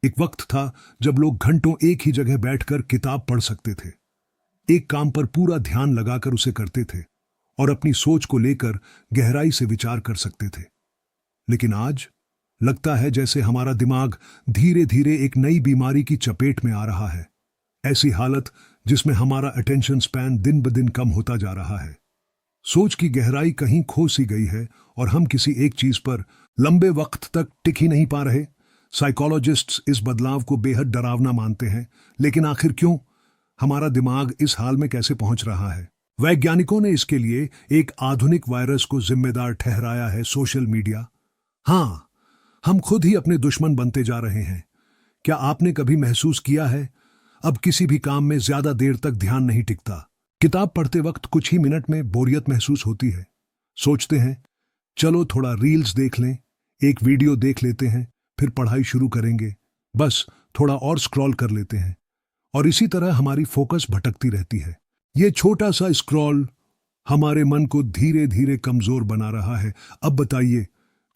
एक वक्त था जब लोग घंटों एक ही जगह बैठकर किताब पढ़ सकते थे, एक काम पर पूरा ध्यान लगाकर उसे करते थे और अपनी सोच को लेकर गहराई से विचार कर सकते थे। लेकिन आज लगता है जैसे हमारा दिमाग धीरे धीरे एक नई बीमारी की चपेट में आ रहा है। ऐसी हालत जिसमें हमारा अटेंशन स्पैन दिन ब दिन कम होता जा रहा है। सोच की गहराई कहीं खो सी गई है और हम किसी एक चीज पर लंबे वक्त तक टिक ही नहीं पा रहे। साइकोलॉजिस्ट्स इस बदलाव को बेहद डरावना मानते हैं, लेकिन आखिर क्यों? हमारा दिमाग इस हाल में कैसे पहुंच रहा है? वैज्ञानिकों ने इसके लिए एक आधुनिक वायरस को जिम्मेदार ठहराया है, सोशल मीडिया। हाँ, हम खुद ही अपने दुश्मन बनते जा रहे हैं। क्या आपने कभी महसूस किया है, अब किसी भी काम में ज्यादा देर तक ध्यान नहीं टिकता? किताब पढ़ते वक्त कुछ ही मिनट में बोरियत महसूस होती है। सोचते हैं चलो थोड़ा रील्स देख लें, एक वीडियो देख लेते हैं, फिर पढ़ाई शुरू करेंगे। बस थोड़ा और स्क्रॉल कर लेते हैं और इसी तरह हमारी फोकस भटकती रहती है। ये छोटा सा स्क्रॉल हमारे मन को धीरे धीरे कमजोर बना रहा है। अब बताइए,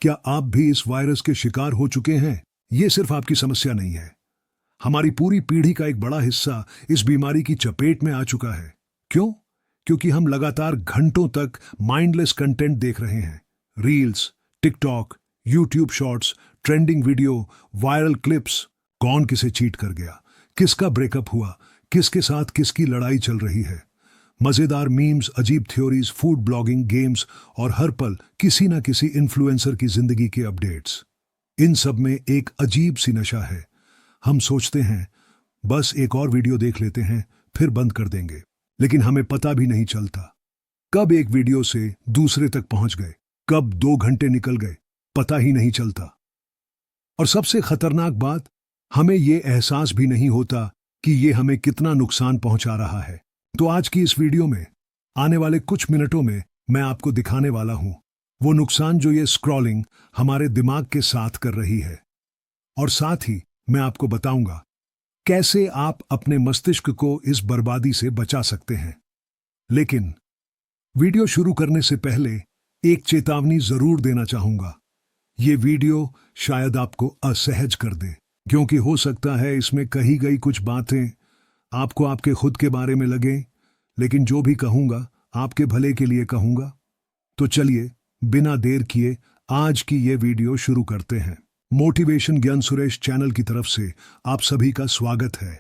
क्या आप भी इस वायरस के शिकार हो चुके हैं? ये सिर्फ आपकी समस्या नहीं है, हमारी पूरी पीढ़ी का एक बड़ा हिस्सा इस बीमारी की चपेट में आ चुका है। क्यों? क्योंकि हम लगातार घंटों तक माइंडलेस कंटेंट देख रहे हैं। Reels, TikTok, YouTube shorts, trending video, viral clips. कौन किसे चीट कर गया, किसका ब्रेकअप हुआ, किसके साथ किसकी लड़ाई चल रही है। मजेदार मीम्स, अजीब थ्योरीज, फूड ब्लॉगिंग, गेम्स और हर पल किसी ना किसी इन्फ्लुएंसर की जिंदगी के अपडेट्स। इन सब में एक अजीब सी नशा है। हम सोचते हैं बस एक और वीडियो देख लेते हैं, फिर बंद कर देंगे। लेकिन हमें पता भी नहीं चलता कब एक वीडियो से दूसरे तक पहुंच गए, कब 2 घंटे निकल गए, पता ही नहीं चलता। और सबसे खतरनाक बात, हमें यह एहसास भी नहीं होता कि यह हमें कितना नुकसान पहुंचा रहा है। तो आज की इस वीडियो में आने वाले कुछ मिनटों में मैं आपको दिखाने वाला हूं वो नुकसान जो ये स्क्रॉलिंग हमारे दिमाग के साथ कर रही है। और साथ ही मैं आपको बताऊंगा कैसे आप अपने मस्तिष्क को इस बर्बादी से बचा सकते हैं। लेकिन वीडियो शुरू करने से पहले एक चेतावनी जरूर देना चाहूंगा। ये वीडियो शायद आपको असहज कर दे, क्योंकि हो सकता है इसमें कही गई कुछ बातें आपको आपके खुद के बारे में लगे। लेकिन जो भी कहूंगा आपके भले के लिए कहूंगा। तो चलिए बिना देर किए आज की ये वीडियो शुरू करते हैं। मोटिवेशन ज्ञान सुरेश चैनल की तरफ से आप सभी का स्वागत है।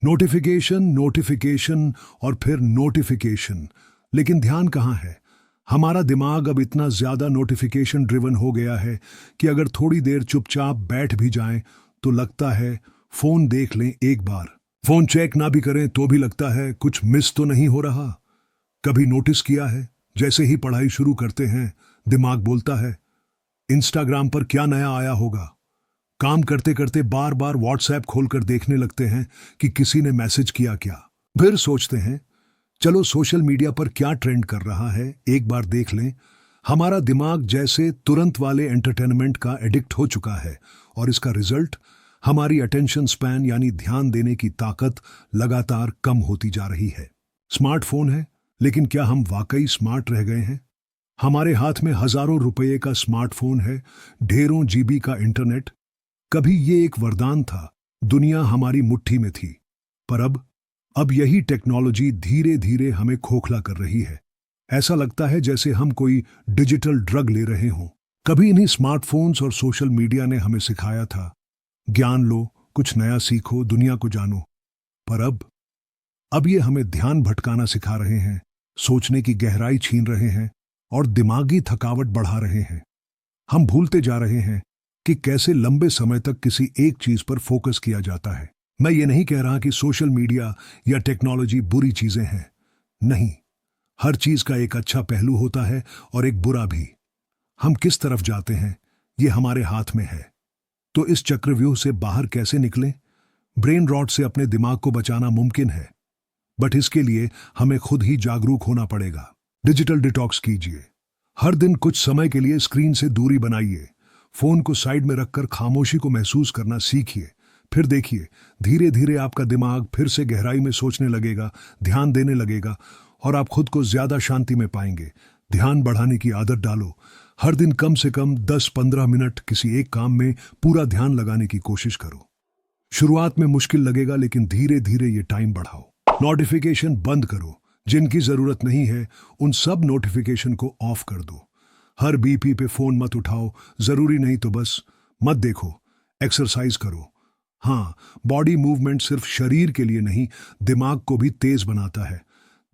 नोटिफिकेशन, नोटिफिकेशन और फिर नोटिफिकेशन। लेकिन ध्यान कहाँ है? हमारा दिमाग अब इतना ज्यादा नोटिफिकेशन ड्रिवन हो गया है कि अगर थोड़ी देर चुपचाप बैठ भी जाएं तो लगता है फोन देख लें एक बार। फोन चेक ना भी करें तो भी लगता है कुछ मिस तो नहीं हो रहा। कभी नोटिस किया है, जैसे ही पढ़ाई शुरू करते हैं दिमाग बोलता है इंस्टाग्राम पर क्या नया आया होगा। काम करते करते बार बार व्हाट्सएप खोलकर देखने लगते हैं कि किसी ने मैसेज किया क्या। फिर सोचते हैं चलो सोशल मीडिया पर क्या ट्रेंड कर रहा है, एक बार देख लें। हमारा दिमाग जैसे तुरंत वाले एंटरटेनमेंट का एडिक्ट हो चुका है और इसका रिजल्ट हमारी अटेंशन स्पैन यानी ध्यान देने की ताकत लगातार कम होती जा रही है। स्मार्टफोन है, लेकिन क्या हम वाकई स्मार्ट रह गए हैं? हमारे हाथ में हजारों रुपए का स्मार्टफोन है, ढेरों जीबी का इंटरनेट। कभी ये एक वरदान था, दुनिया हमारी मुट्ठी में थी। पर अब यही टेक्नोलॉजी धीरे धीरे हमें खोखला कर रही है। ऐसा लगता है जैसे हम कोई डिजिटल ड्रग ले रहे हों। कभी इन्हीं स्मार्टफोन्स और सोशल मीडिया ने हमें सिखाया था ज्ञान लो, कुछ नया सीखो, दुनिया को जानो। पर अब ये हमें ध्यान भटकाना सिखा रहे हैं, सोचने की गहराई छीन रहे हैं और दिमागी थकावट बढ़ा रहे हैं। हम भूलते जा रहे हैं कि कैसे लंबे समय तक किसी एक चीज पर फोकस किया जाता है। मैं ये नहीं कह रहा कि सोशल मीडिया या टेक्नोलॉजी बुरी चीजें हैं, नहीं। हर चीज का एक अच्छा पहलू होता है और एक बुरा भी। हम किस तरफ जाते हैं ये हमारे हाथ में है। तो इस चक्रव्यूह से बाहर कैसे निकलें? ब्रेन रॉट से अपने दिमाग को बचाना मुमकिन है, बट इसके लिए हमें खुद ही जागरूक होना पड़ेगा। डिजिटल डिटॉक्स कीजिए। हर दिन कुछ समय के लिए स्क्रीन से दूरी बनाइए। फोन को साइड में रखकर खामोशी को महसूस करना सीखिए। फिर देखिए धीरे धीरे आपका दिमाग फिर से गहराई में सोचने लगेगा, ध्यान देने लगेगा और आप खुद को ज्यादा शांति में पाएंगे। ध्यान बढ़ाने की आदत डालो। हर दिन कम से कम 10-15 मिनट किसी एक काम में पूरा ध्यान लगाने की कोशिश करो। शुरुआत में मुश्किल लगेगा, लेकिन धीरे धीरे ये टाइम बढ़ाओ। नोटिफिकेशन बंद करो, जिनकी जरूरत नहीं है उन सब नोटिफिकेशन को ऑफ कर दो। हर बीपी पे फोन मत उठाओ, जरूरी नहीं तो बस मत देखो। एक्सरसाइज करो। हाँ, बॉडी मूवमेंट सिर्फ शरीर के लिए नहीं, दिमाग को भी तेज बनाता है,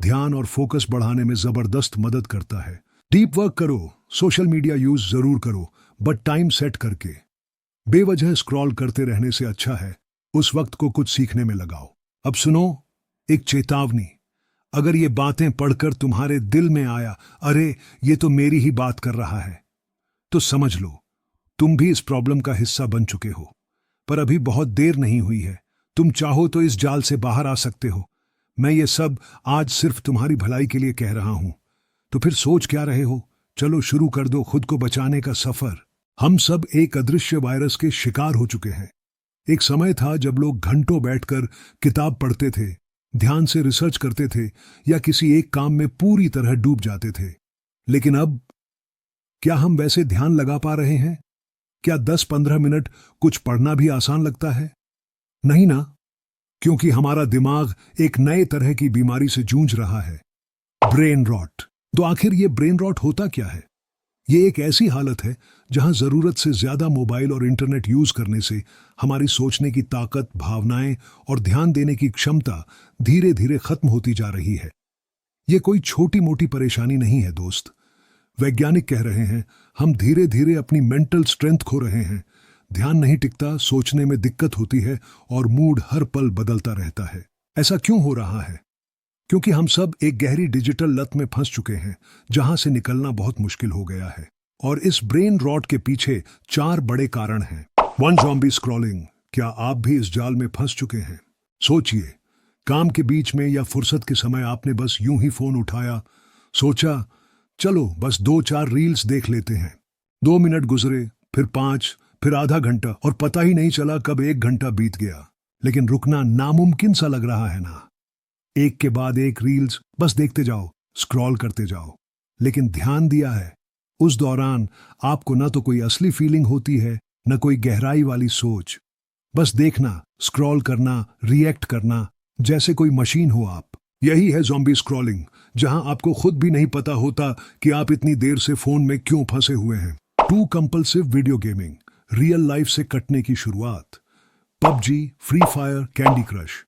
ध्यान और फोकस बढ़ाने में जबरदस्त मदद करता है। डीप वर्क करो, सोशल मीडिया यूज जरूर करो, बट टाइम सेट करके। बेवजह स्क्रॉल करते रहने से अच्छा है उस वक्त को कुछ सीखने में लगाओ। अब सुनो, एक चेतावनी। अगर ये बातें पढ़कर तुम्हारे दिल में आया, अरे ये तो मेरी ही बात कर रहा है, तो समझ लो तुम भी इस प्रॉब्लम का हिस्सा बन चुके हो। पर अभी बहुत देर नहीं हुई है, तुम चाहो तो इस जाल से बाहर आ सकते हो। मैं ये सब आज सिर्फ तुम्हारी भलाई के लिए कह रहा हूं। तो फिर सोच क्या रहे हो? चलो शुरू कर दो खुद को बचाने का सफर। हम सब एक अदृश्य वायरस के शिकार हो चुके हैं। एक समय था जब लोग घंटों बैठकर किताब पढ़ते थे, ध्यान से रिसर्च करते थे या किसी एक काम में पूरी तरह डूब जाते थे। लेकिन अब क्या हम वैसे ध्यान लगा पा रहे हैं? क्या 10-15 मिनट कुछ पढ़ना भी आसान लगता है? नहीं ना, क्योंकि हमारा दिमाग एक नए तरह की बीमारी से जूझ रहा है, ब्रेन रॉट। तो आखिर ये ब्रेन रॉट होता क्या है? ये एक ऐसी हालत है जहां जरूरत से ज्यादा मोबाइल और इंटरनेट यूज करने से हमारी सोचने की ताकत, भावनाएं और ध्यान देने की क्षमता धीरे धीरे खत्म होती जा रही है। ये कोई छोटी मोटी परेशानी नहीं है दोस्त। वैज्ञानिक कह रहे हैं हम धीरे धीरे अपनी मेंटल स्ट्रेंथ खो रहे हैं। ध्यान नहीं टिकता, सोचने में दिक्कत होती है और मूड हर पल बदलता रहता है। ऐसा क्यों हो रहा है? क्योंकि हम सब एक गहरी डिजिटल लत में फंस चुके हैं, जहां से निकलना बहुत मुश्किल हो गया है। और इस ब्रेन रॉट के पीछे 4 बड़े कारण हैं। 1. Zombie scrolling. क्या आप भी इस जाल में फंस चुके हैं? सोचिए, काम के बीच में या फुर्सत के समय आपने बस यूं ही फोन उठाया, सोचा चलो बस 2-4 रील्स देख लेते हैं। 2 मिनट गुजरे, फिर 5, फिर आधा घंटा, और पता ही नहीं चला कब 1 घंटा बीत गया। लेकिन रुकना नामुमकिन सा लग रहा है ना? एक के बाद एक रील्स बस देखते जाओ, स्क्रॉल करते जाओ। लेकिन ध्यान दिया है, उस दौरान आपको ना तो कोई असली फीलिंग होती है, न कोई गहराई वाली सोच। बस देखना, स्क्रॉल करना, रिएक्ट करना, जैसे कोई मशीन हो आप। यही है ज़ॉम्बी स्क्रॉलिंग, जहां आपको खुद भी नहीं पता होता कि आप इतनी देर से फोन में क्यों फंसे हुए हैं। 2. Compulsive video gaming. Real life से कटने की शुरुआत। PUBG, free fire, candy crush.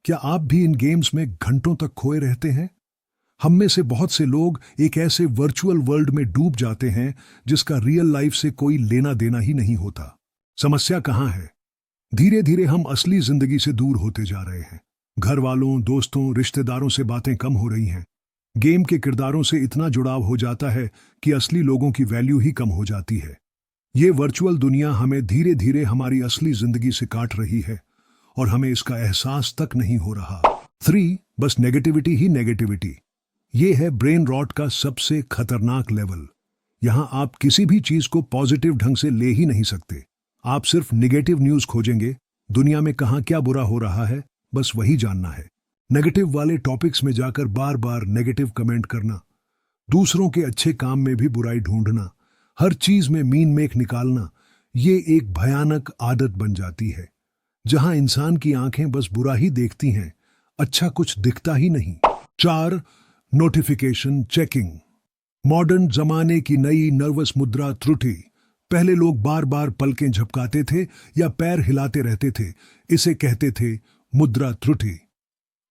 क्या आप भी इन गेम्स में घंटों तक खोए रहते हैं? हम में से बहुत से लोग एक ऐसे वर्चुअल वर्ल्ड में डूब जाते हैं जिसका रियल लाइफ से कोई लेना देना ही नहीं होता। समस्या कहां है? धीरे धीरे हम असली जिंदगी से दूर होते जा रहे हैं। घर वालों, दोस्तों, रिश्तेदारों से बातें कम हो रही हैं। गेम के किरदारों से इतना जुड़ाव हो जाता है कि असली लोगों की वैल्यू ही कम हो जाती है। ये वर्चुअल दुनिया हमें धीरे धीरे हमारी असली जिंदगी से काट रही है और हमें इसका एहसास तक नहीं हो रहा। 3. बस नेगेटिविटी ही नेगेटिविटी। ये है ब्रेन रॉट का सबसे खतरनाक लेवल। यहां आप किसी भी चीज को पॉजिटिव ढंग से ले ही नहीं सकते। आप सिर्फ नेगेटिव न्यूज खोजेंगे। दुनिया में कहां क्या बुरा हो रहा है, बस वही जानना है। नेगेटिव वाले टॉपिक्स में जाकर बार बार नेगेटिव कमेंट करना, दूसरों के अच्छे काम में भी बुराई ढूंढना, हर चीज में मीन मेक निकालना, ये एक भयानक आदत बन जाती है जहां इंसान की आंखें बस बुरा ही देखती हैं, अच्छा कुछ दिखता ही नहीं। 4. Notification checking. मॉडर्न जमाने की नई नर्वस मुद्रा त्रुटि। पहले लोग बार बार पलकें झपकाते थे या पैर हिलाते रहते थे, इसे कहते थे मुद्रा त्रुटि।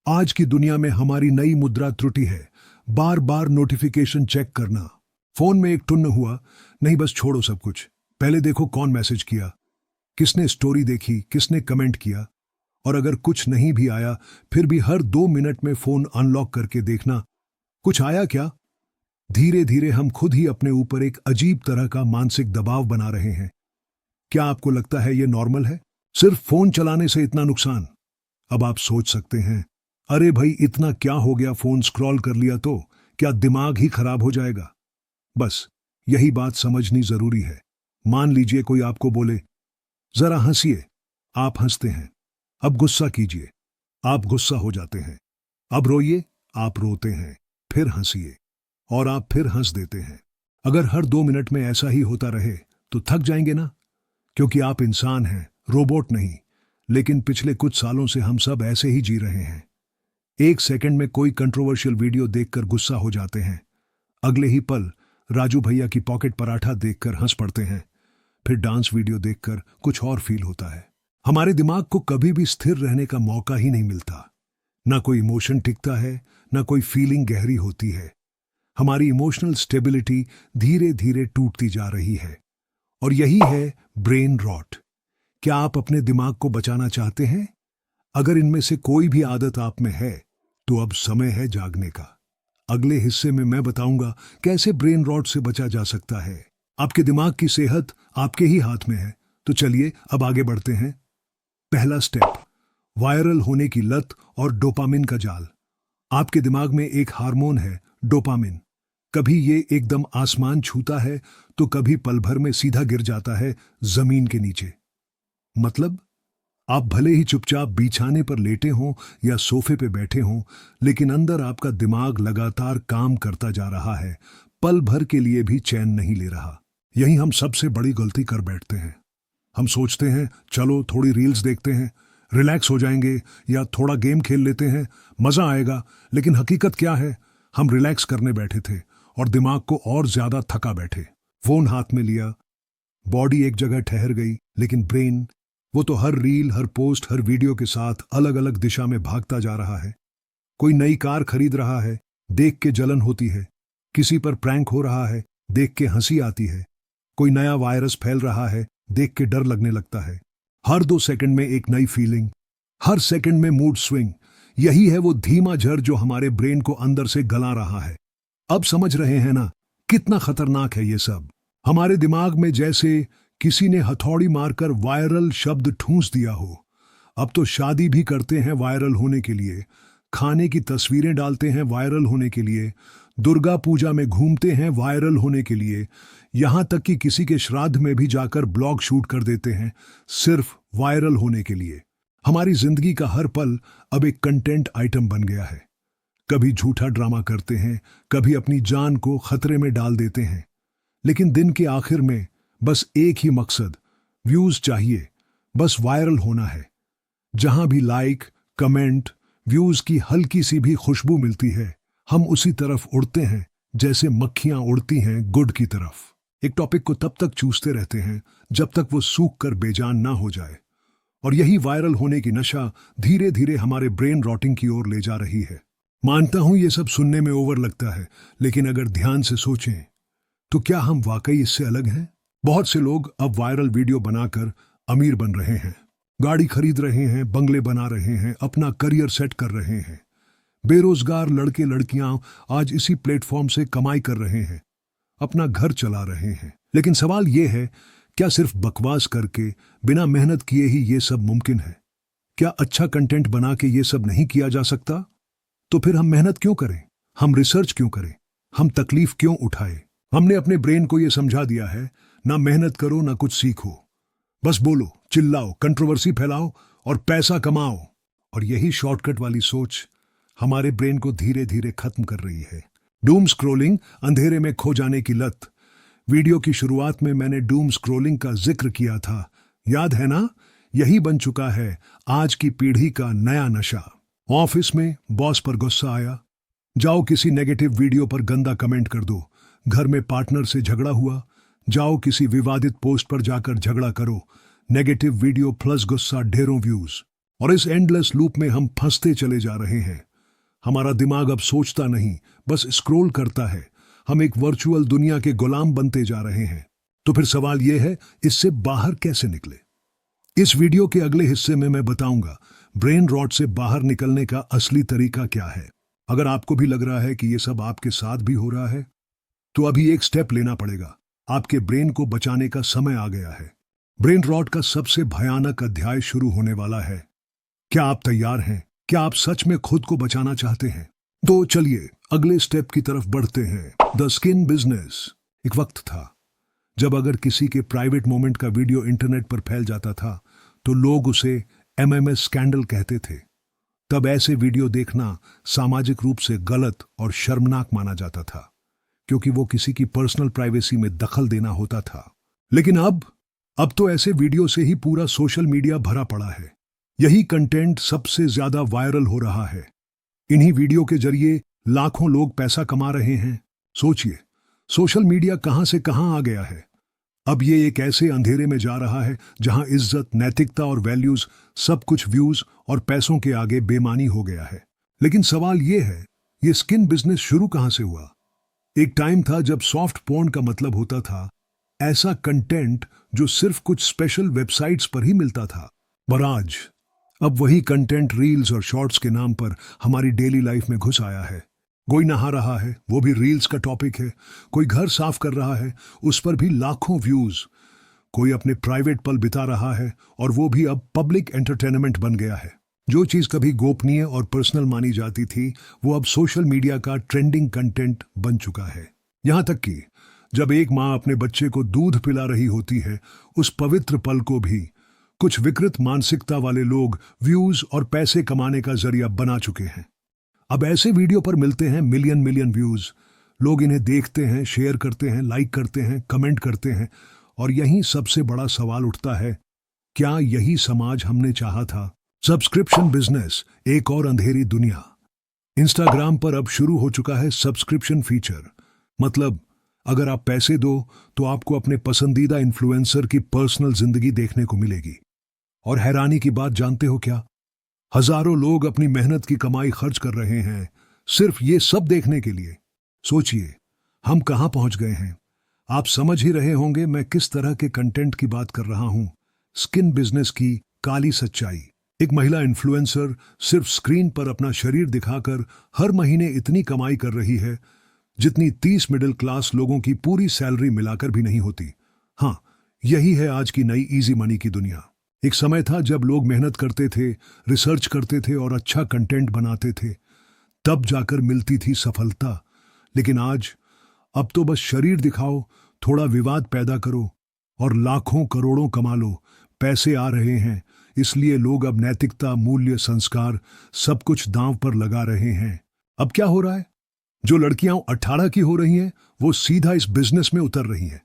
आज की दुनिया में हमारी नई मुद्रा त्रुटि है बार बार नोटिफिकेशन चेक करना। फोन में एक टुन्न हुआ, नहीं बस छोड़ो सब कुछ, पहले देखो कौन मैसेज किया, किसने स्टोरी देखी, किसने कमेंट किया। और अगर कुछ नहीं भी आया फिर भी हर 2 मिनट में फोन अनलॉक करके देखना, कुछ आया क्या। धीरे धीरे हम खुद ही अपने ऊपर एक अजीब तरह का मानसिक दबाव बना रहे हैं। क्या आपको लगता है यह नॉर्मल है? सिर्फ फोन चलाने से इतना नुकसान? अब आप सोच सकते हैं, अरे भाई इतना क्या हो गया, फोन स्क्रॉल कर लिया तो क्या दिमाग ही खराब हो जाएगा? बस यही बात समझनी जरूरी है। मान लीजिए कोई आपको बोले जरा हंसिए, आप हंसते हैं। अब गुस्सा कीजिए, आप गुस्सा हो जाते हैं। अब रोइए, आप रोते हैं। फिर हंसिए और आप फिर हंस देते हैं। अगर हर 2 मिनट में ऐसा ही होता रहे तो थक जाएंगे ना, क्योंकि आप इंसान हैं, रोबोट नहीं। लेकिन पिछले कुछ सालों से हम सब ऐसे ही जी रहे हैं। एक सेकंड में कोई कंट्रोवर्शियल वीडियो देखकर गुस्सा हो जाते हैं, अगले ही पल राजू भैया की पॉकेट पराठा देखकर हंस पड़ते हैं, फिर डांस वीडियो देखकर कुछ और फील होता है। हमारे दिमाग को कभी भी स्थिर रहने का मौका ही नहीं मिलता। ना कोई इमोशन टिकता है, ना कोई फीलिंग गहरी होती है। हमारी इमोशनल स्टेबिलिटी धीरे धीरे टूटती जा रही है, और यही है ब्रेन रॉट। क्या आप अपने दिमाग को बचाना चाहते हैं? अगर इनमें से कोई भी आदत आप में है तो अब समय है जागने का। अगले हिस्से में मैं बताऊंगा कैसे ब्रेन रॉट से बचा जा सकता है। आपके दिमाग की सेहत आपके ही हाथ में है, तो चलिए अब आगे बढ़ते हैं। पहला स्टेप, वायरल होने की लत और डोपामिन का जाल। आपके दिमाग में एक हार्मोन है, डोपामिन। कभी ये एकदम आसमान छूता है तो कभी पल भर में सीधा गिर जाता है जमीन के नीचे। मतलब आप भले ही चुपचाप बिछाने पर लेटे हों या सोफे पे बैठे हों, लेकिन अंदर आपका दिमाग लगातार काम करता जा रहा है, पल भर के लिए भी चैन नहीं ले रहा। यही हम सबसे बड़ी गलती कर बैठते हैं। हम सोचते हैं चलो थोड़ी रील्स देखते हैं, रिलैक्स हो जाएंगे, या थोड़ा गेम खेल लेते हैं, मजा आएगा। लेकिन हकीकत क्या है? हम रिलैक्स करने बैठे थे और दिमाग को और ज्यादा थका बैठे। फोन हाथ में लिया, बॉडी एक जगह ठहर गई, लेकिन ब्रेन वो तो हर रील, हर पोस्ट, हर वीडियो के साथ अलग अलग दिशा में भागता जा रहा है। कोई नई कार खरीद रहा है, देख के जलन होती है। किसी पर प्रैंक हो रहा है, देख के हंसी आती है। कोई नया वायरस फैल रहा है, देख के डर लगने लगता है। हर 2 सेकंड में एक नई फीलिंग, हर सेकंड में मूड स्विंग। यही है वो धीमा जहर जो हमारे ब्रेन को अंदर से गला रहा है। अब समझ रहे हैं ना कितना खतरनाक है ये सब? हमारे दिमाग में जैसे किसी ने हथौड़ी मारकर वायरल शब्द ठूंस दिया हो। अब तो शादी भी करते हैं वायरल होने के लिए, खाने की तस्वीरें डालते हैं वायरल होने के लिए, दुर्गा पूजा में घूमते हैं वायरल होने के लिए, यहां तक कि किसी के श्राद्ध में भी जाकर ब्लॉग शूट कर देते हैं सिर्फ वायरल होने के लिए। हमारी जिंदगी का हर पल अब एक कंटेंट आइटम बन गया है। कभी झूठा ड्रामा करते हैं, कभी अपनी जान को खतरे में डाल देते हैं, लेकिन दिन के आखिर में बस एक ही मकसद, व्यूज चाहिए, बस वायरल होना है। जहां भी लाइक, कमेंट, व्यूज की हल्की सी भी खुशबू मिलती है, हम उसी तरफ उड़ते हैं जैसे मक्खियां उड़ती हैं गुड की तरफ। एक टॉपिक को तब तक चूसते रहते हैं जब तक वो सूख कर बेजान ना हो जाए। और यही वायरल होने की नशा धीरे धीरे हमारे ब्रेन रॉटिंग की ओर ले जा रही है। मानता हूं ये सब सुनने में ओवर लगता है, लेकिन अगर ध्यान से सोचें तो क्या हम वाकई इससे अलग हैं? बहुत से लोग अब वायरल वीडियो बनाकर अमीर बन रहे हैं, गाड़ी खरीद रहे हैं, बंगले बना रहे हैं, अपना करियर सेट कर रहे हैं। बेरोजगार लड़के लड़कियां आज इसी प्लेटफॉर्म से कमाई कर रहे हैं, अपना घर चला रहे हैं। लेकिन सवाल यह है, क्या सिर्फ बकवास करके, बिना मेहनत किए ही ये सब मुमकिन है? क्या अच्छा कंटेंट बना के ये सब नहीं किया जा सकता? तो फिर हम मेहनत क्यों करें? हम रिसर्च क्यों करें? हम तकलीफ क्यों उठाए? हमने अपने ब्रेन को यह समझा दिया है, ना मेहनत करो ना कुछ सीखो, बस बोलो, चिल्लाओ, कंट्रोवर्सी फैलाओ और पैसा कमाओ। और यही शॉर्टकट वाली सोच हमारे ब्रेन को धीरे धीरे खत्म कर रही है। डूम स्क्रोलिंग, अंधेरे में खो जाने की लत। वीडियो की शुरुआत में मैंने डूम स्क्रोलिंग का जिक्र किया था, याद है ना? यही बन चुका है आज की पीढ़ी का नया नशा। ऑफिस में बॉस पर गुस्सा आया, जाओ किसी नेगेटिव वीडियो पर गंदा कमेंट कर दो। घर में पार्टनर से झगड़ा हुआ, जाओ किसी विवादित पोस्ट पर जाकर झगड़ा करो। नेगेटिव वीडियो प्लस गुस्सा, ढेरों व्यूज। और इस एंडलेस लूप में हम फंसते चले जा रहे हैं। हमारा दिमाग अब सोचता नहीं, बस स्क्रॉल करता है। हम एक वर्चुअल दुनिया के गुलाम बनते जा रहे हैं। तो फिर सवाल यह है, इससे बाहर कैसे निकले? इस वीडियो के अगले हिस्से में मैं बताऊंगा ब्रेन रॉट से बाहर निकलने का असली तरीका क्या है। अगर आपको भी लग रहा है कि यह सब आपके साथ भी हो रहा है, तो अभी एक स्टेप लेना पड़ेगा। आपके ब्रेन को बचाने का समय आ गया है। ब्रेन रॉट का सबसे भयानक अध्याय शुरू होने वाला है। क्या आप तैयार हैं? क्या आप सच में खुद को बचाना चाहते हैं? तो चलिए अगले स्टेप की तरफ बढ़ते हैं। The skin business. एक वक्त था जब अगर किसी के प्राइवेट मोमेंट का वीडियो इंटरनेट पर फैल जाता था तो लोग उसे एमएमएस स्कैंडल कहते थे। तब ऐसे वीडियो देखना सामाजिक रूप से गलत और शर्मनाक माना जाता था, क्योंकि वो किसी की पर्सनल प्राइवेसी में दखल देना होता था। लेकिन अब तो ऐसे वीडियो से ही पूरा सोशल मीडिया भरा पड़ा है। यही कंटेंट सबसे ज्यादा वायरल हो रहा है। इन्हीं वीडियो के जरिए लाखों लोग पैसा कमा रहे हैं। सोचिए, सोशल मीडिया कहां से कहां आ गया है। अब ये एक ऐसे अंधेरे में जा रहा है जहां इज्जत, नैतिकता और वैल्यूज सब कुछ व्यूज और पैसों के आगे बेमानी हो गया है। लेकिन सवाल ये है, ये स्किन बिजनेस शुरू कहां से हुआ? एक टाइम था जब सॉफ्ट पोर्न का मतलब होता था ऐसा कंटेंट जो सिर्फ कुछ स्पेशल वेबसाइट्स पर ही मिलता था। पर आज अब वही कंटेंट रील्स और शॉर्ट्स के नाम पर हमारी डेली लाइफ में घुस आया है। कोई नहा रहा है, वो भी रील्स का टॉपिक है। कोई घर साफ कर रहा है, उस पर भी लाखों व्यूज। कोई अपने प्राइवेट पल बिता रहा है और वो भी अब पब्लिक एंटरटेनमेंट बन गया है। जो चीज कभी गोपनीय और पर्सनल मानी जाती थी, वो अब सोशल मीडिया का ट्रेंडिंग कंटेंट बन चुका है। यहां तक कि जब एक माँ अपने बच्चे को दूध पिला रही होती है, उस पवित्र पल को भी कुछ विकृत मानसिकता वाले लोग व्यूज और पैसे कमाने का जरिया बना चुके हैं। अब ऐसे वीडियो पर मिलते हैं मिलियन मिलियन व्यूज। लोग इन्हें देखते हैं, शेयर करते हैं, लाइक करते हैं, कमेंट करते हैं, और यहीं सबसे बड़ा सवाल उठता है, क्या यही समाज हमने चाहा था? सब्सक्रिप्शन बिजनेस, एक और अंधेरी दुनिया। इंस्टाग्राम पर अब शुरू हो चुका है सब्सक्रिप्शन फीचर। मतलब अगर आप पैसे दो तो आपको अपने पसंदीदा इन्फ्लुएंसर की पर्सनल जिंदगी देखने को मिलेगी। और हैरानी की बात जानते हो क्या? हजारों लोग अपनी मेहनत की कमाई खर्च कर रहे हैं सिर्फ ये सब देखने के लिए। सोचिए, हम कहां पहुंच गए हैं। आप समझ ही रहे होंगे मैं किस तरह के कंटेंट की बात कर रहा हूं। स्किन बिजनेस की काली सच्चाई। एक महिला इन्फ्लुएंसर सिर्फ स्क्रीन पर अपना शरीर दिखाकर हर महीने इतनी कमाई कर रही है जितनी 30 मिडिल क्लास लोगों की पूरी सैलरी मिलाकर भी नहीं होती। हाँ, यही है आज की नई इजी मनी की दुनिया। एक समय था जब लोग मेहनत करते थे, रिसर्च करते थे और अच्छा कंटेंट बनाते थे, तब जाकर मिलती थी सफलता। लेकिन आज अब तो बस शरीर दिखाओ, थोड़ा विवाद पैदा करो और लाखों करोड़ों कमा लो। पैसे आ रहे हैं, इसलिए लोग अब नैतिकता, मूल्य, संस्कार सब कुछ दांव पर लगा रहे हैं। अब क्या हो रहा है? जो लड़कियां 18 की हो रही हैं, वो सीधा इस बिजनेस में उतर रही हैं।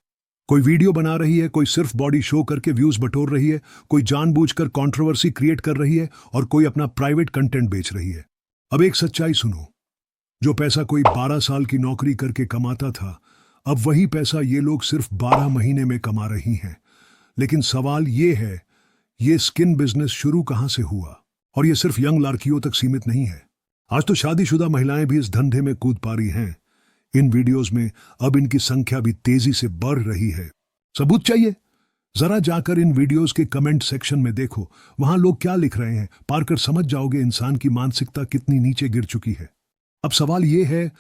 कोई वीडियो बना रही है, कोई सिर्फ बॉडी शो करके व्यूज बटोर रही है, कोई जानबूझकर कंट्रोवर्सी क्रिएट कर रही है और कोई अपना प्राइवेट कंटेंट बेच रही है। अब एक सच्चाई सुनो, जो पैसा कोई 12 साल की नौकरी करके कमाता था, अब वही पैसा ये लोग सिर्फ 12 महीने में कमा रही हैं। लेकिन सवाल ये है, ये स्किन बिजनेस शुरू कहां से हुआ? और ये सिर्फ यंग लड़कियों तक सीमित नहीं है। आज तो शादीशुदा महिलाएं भी इस धंधे में कूद पा रही हैं। इन वीडियोस में अब इनकी संख्या भी तेजी से बढ़ रही है। सबूत चाहिए? जरा जाकर इन वीडियोस के कमेंट सेक्शन में देखो, वहां लोग क्या लिख रहे हैं। पढ़कर समझ जाओगे इंसान की मानसिकता कितनी नीचे गिर चुकी है। अब सवाल यह है,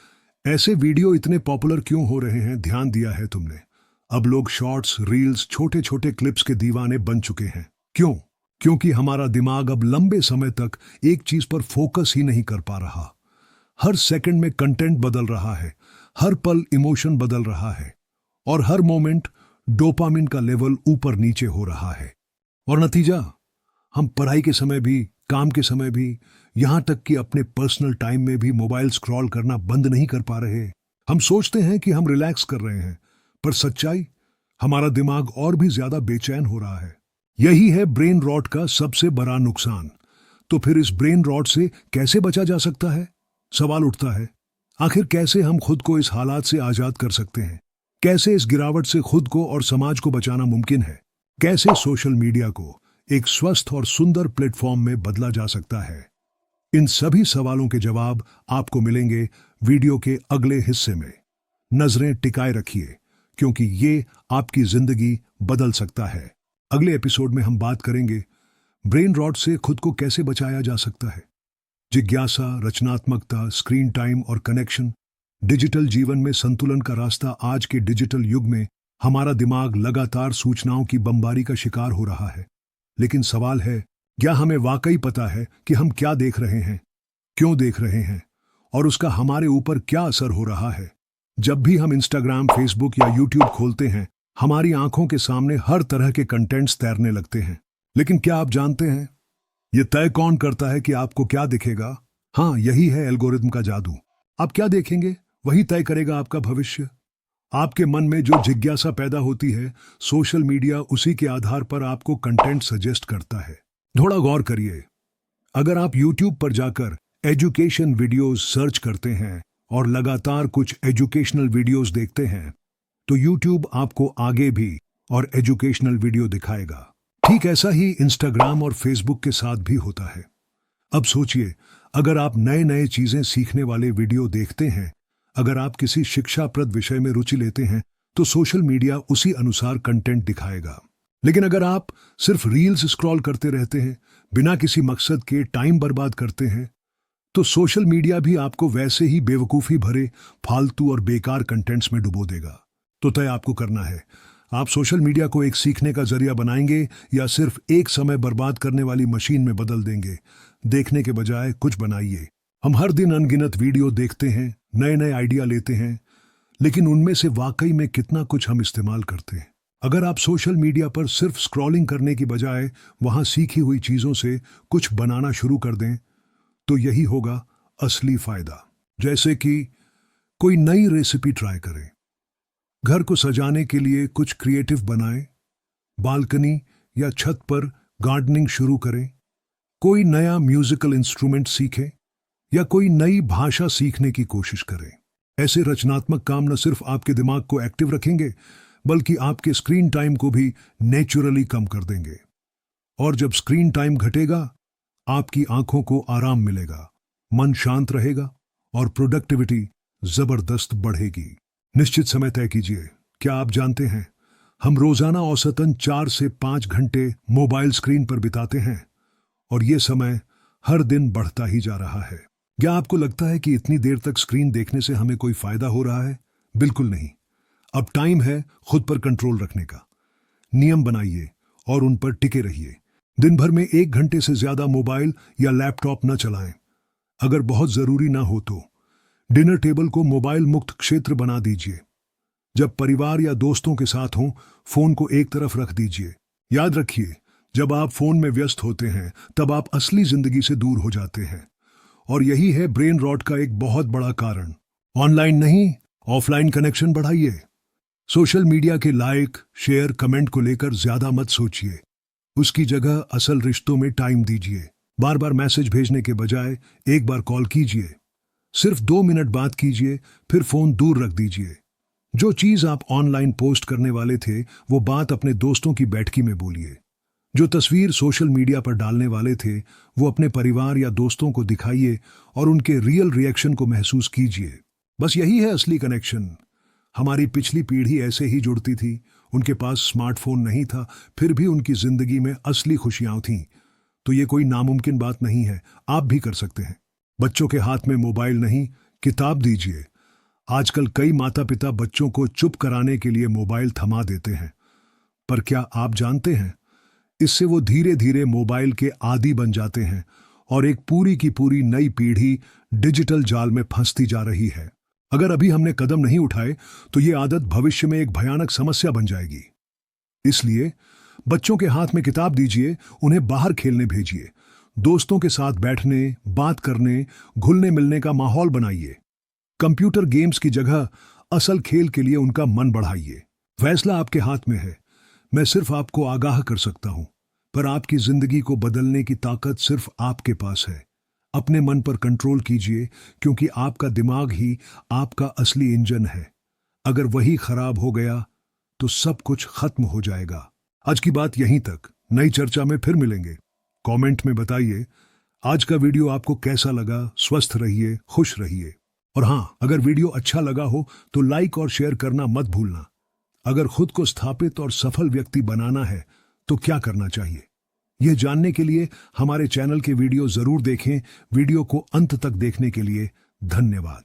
ऐसे वीडियो इतने पॉपुलर क्यों हो रहे हैं? ध्यान दिया है तुमने? अब लोग शॉर्ट्स, रील्स, छोटे छोटे क्लिप्स के दीवाने बन चुके हैं। क्यों? क्योंकि हमारा दिमाग अब लंबे समय तक एक चीज पर फोकस ही नहीं कर पा रहा। हर सेकंड में कंटेंट बदल रहा है, हर पल इमोशन बदल रहा है और हर मोमेंट डोपामिन का लेवल ऊपर नीचे हो रहा है। और नतीजा, हम पढ़ाई के समय भी, काम के समय भी, यहां तक कि अपने पर्सनल टाइम में भी मोबाइल स्क्रॉल करना बंद नहीं कर पा रहे। हम सोचते हैं कि हम रिलैक्स कर रहे हैं, पर सच्चाई, हमारा दिमाग और भी ज्यादा बेचैन हो रहा है। यही है ब्रेन रॉट का सबसे बड़ा नुकसान। तो फिर इस ब्रेन रॉट से कैसे बचा जा सकता है? सवाल उठता है, आखिर कैसे हम खुद को इस हालात से आजाद कर सकते हैं? कैसे इस गिरावट से खुद को और समाज को बचाना मुमकिन है? कैसे सोशल मीडिया को एक स्वस्थ और सुंदर प्लेटफॉर्म में बदला जा सकता है? इन सभी सवालों के जवाब आपको मिलेंगे वीडियो के अगले हिस्से में। नजरें टिकाए रखिए, क्योंकि ये आपकी जिंदगी बदल सकता है। अगले एपिसोड में हम बात करेंगे ब्रेन रॉट से खुद को कैसे बचाया जा सकता है। जिज्ञासा, रचनात्मकता, स्क्रीन टाइम और कनेक्शन, डिजिटल जीवन में संतुलन का रास्ता। आज के डिजिटल युग में हमारा दिमाग लगातार सूचनाओं की बमबारी का शिकार हो रहा है। लेकिन सवाल है, क्या हमें वाकई पता है कि हम क्या देख रहे हैं, क्यों देख रहे हैं और उसका हमारे ऊपर क्या असर हो रहा है? जब भी हम इंस्टाग्राम, फेसबुक या यूट्यूब खोलते हैं, हमारी आंखों के सामने हर तरह के कंटेंट्स तैरने लगते हैं। लेकिन क्या आप जानते हैं, ये तय कौन करता है कि आपको क्या दिखेगा? हाँ, यही है एल्गोरिथम का जादू। आप क्या देखेंगे, वही तय करेगा आपका भविष्य। आपके मन में जो जिज्ञासा पैदा होती है, सोशल मीडिया उसी के आधार पर आपको कंटेंट सजेस्ट करता है। थोड़ा गौर करिए, अगर आप YouTube पर जाकर एजुकेशन वीडियोस सर्च करते हैं और लगातार कुछ एजुकेशनल वीडियोस देखते हैं, तो YouTube आपको आगे भी और एजुकेशनल वीडियो दिखाएगा। ठीक ऐसा ही इंस्टाग्राम और फेसबुक के साथ भी होता है। अब सोचिए, अगर आप नए नए चीजें सीखने वाले वीडियो देखते हैं, अगर आप किसी शिक्षाप्रद विषय में रुचि लेते हैं, तो सोशल मीडिया उसी अनुसार कंटेंट दिखाएगा। लेकिन अगर आप सिर्फ रील्स स्क्रॉल करते रहते हैं, बिना किसी मकसद के टाइम बर्बाद करते हैं, तो सोशल मीडिया भी आपको वैसे ही बेवकूफ़ी भरे फालतू और बेकार कंटेंट्स में डुबो देगा। तो तय आपको करना है, आप सोशल मीडिया को एक सीखने का जरिया बनाएंगे या सिर्फ एक समय बर्बाद करने वाली मशीन में बदल देंगे। देखने के बजाय कुछ बनाइए। हम हर दिन अनगिनत वीडियो देखते हैं, नए नए आइडिया लेते हैं, लेकिन उनमें से वाकई में कितना कुछ हम इस्तेमाल करते हैं? अगर आप सोशल मीडिया पर सिर्फ स्क्रॉलिंग करने की बजाय वहां सीखी हुई चीजों से कुछ बनाना शुरू कर दें, तो यही होगा असली फायदा। जैसे कि कोई नई रेसिपी ट्राई करें, घर को सजाने के लिए कुछ क्रिएटिव बनाएं, बालकनी या छत पर गार्डनिंग शुरू करें, कोई नया म्यूजिकल इंस्ट्रूमेंट सीखें या कोई नई भाषा सीखने की कोशिश करें। ऐसे रचनात्मक काम न सिर्फ आपके दिमाग को एक्टिव रखेंगे, बल्कि आपके स्क्रीन टाइम को भी नेचुरली कम कर देंगे। और जब स्क्रीन टाइम घटेगा, आपकी आंखों को आराम मिलेगा, मन शांत रहेगा और प्रोडक्टिविटी जबरदस्त बढ़ेगी। निश्चित समय तय कीजिए। क्या आप जानते हैं, हम रोजाना औसतन 4 से 5 घंटे मोबाइल स्क्रीन पर बिताते हैं और ये समय हर दिन बढ़ता ही जा रहा है। क्या आपको लगता है कि इतनी देर तक स्क्रीन देखने से हमें कोई फायदा हो रहा है? बिल्कुल नहीं। अब टाइम है खुद पर कंट्रोल रखने का। नियम बनाइए और उन पर टिके रहिए। दिन भर में 1 घंटे से ज्यादा मोबाइल या लैपटॉप न चलाएं। अगर बहुत जरूरी ना हो तो डिनर टेबल को मोबाइल मुक्त क्षेत्र बना दीजिए। जब परिवार या दोस्तों के साथ हों, फोन को एक तरफ रख दीजिए। याद रखिए, जब आप फोन में व्यस्त होते हैं, तब आप असली जिंदगी से दूर हो जाते हैं। और यही है ब्रेन रॉट का एक बहुत बड़ा कारण। ऑनलाइन नहीं, ऑफलाइन कनेक्शन बढ़ाइए। सोशल मीडिया के लाइक, शेयर, कमेंट को लेकर ज्यादा मत सोचिए। उसकी जगह असल रिश्तों में टाइम दीजिए। बार बार मैसेज भेजने के बजाय एक बार कॉल कीजिए। सिर्फ 2 मिनट बात कीजिए, फिर फोन दूर रख दीजिए। जो चीज आप ऑनलाइन पोस्ट करने वाले थे, वो बात अपने दोस्तों की बैठकी में बोलिए। जो तस्वीर सोशल मीडिया पर डालने वाले थे, वो अपने परिवार या दोस्तों को दिखाइए और उनके रियल रिएक्शन को महसूस कीजिए। बस यही है असली कनेक्शन। हमारी पिछली पीढ़ी ऐसे ही जुड़ती थी। उनके पास स्मार्टफोन नहीं था, फिर भी उनकी जिंदगी में असली खुशियां थीं। तो ये कोई नामुमकिन बात नहीं है, आप भी कर सकते हैं। बच्चों के हाथ में मोबाइल नहीं, किताब दीजिए। आजकल कई माता पिता बच्चों को चुप कराने के लिए मोबाइल थमा देते हैं, पर क्या आप जानते हैं, इससे वो धीरे धीरे मोबाइल के आदी बन जाते हैं और एक पूरी की पूरी नई पीढ़ी डिजिटल जाल में फंसती जा रही है। अगर अभी हमने कदम नहीं उठाए, तो ये आदत भविष्य में एक भयानक समस्या बन जाएगी। इसलिए बच्चों के हाथ में किताब दीजिए, उन्हें बाहर खेलने भेजिए, दोस्तों के साथ बैठने, बात करने, घुलने मिलने का माहौल बनाइए। कंप्यूटर गेम्स की जगह असल खेल के लिए उनका मन बढ़ाइए। फैसला आपके हाथ में है। मैं सिर्फ आपको आगाह कर सकता हूं, पर आपकी जिंदगी को बदलने की ताकत सिर्फ आपके पास है। अपने मन पर कंट्रोल कीजिए, क्योंकि आपका दिमाग ही आपका असली इंजन है। अगर वही खराब हो गया, तो सब कुछ खत्म हो जाएगा। आज की बात यहीं तक। नई चर्चा में फिर मिलेंगे। कमेंट में बताइए आज का वीडियो आपको कैसा लगा। स्वस्थ रहिए, खुश रहिए। और हाँ, अगर वीडियो अच्छा लगा हो तो लाइक और शेयर करना मत भूलना। अगर खुद को स्थापित और सफल व्यक्ति बनाना है तो क्या करना चाहिए, यह जानने के लिए हमारे चैनल के वीडियो जरूर देखें। वीडियो को अंत तक देखने के लिए धन्यवाद।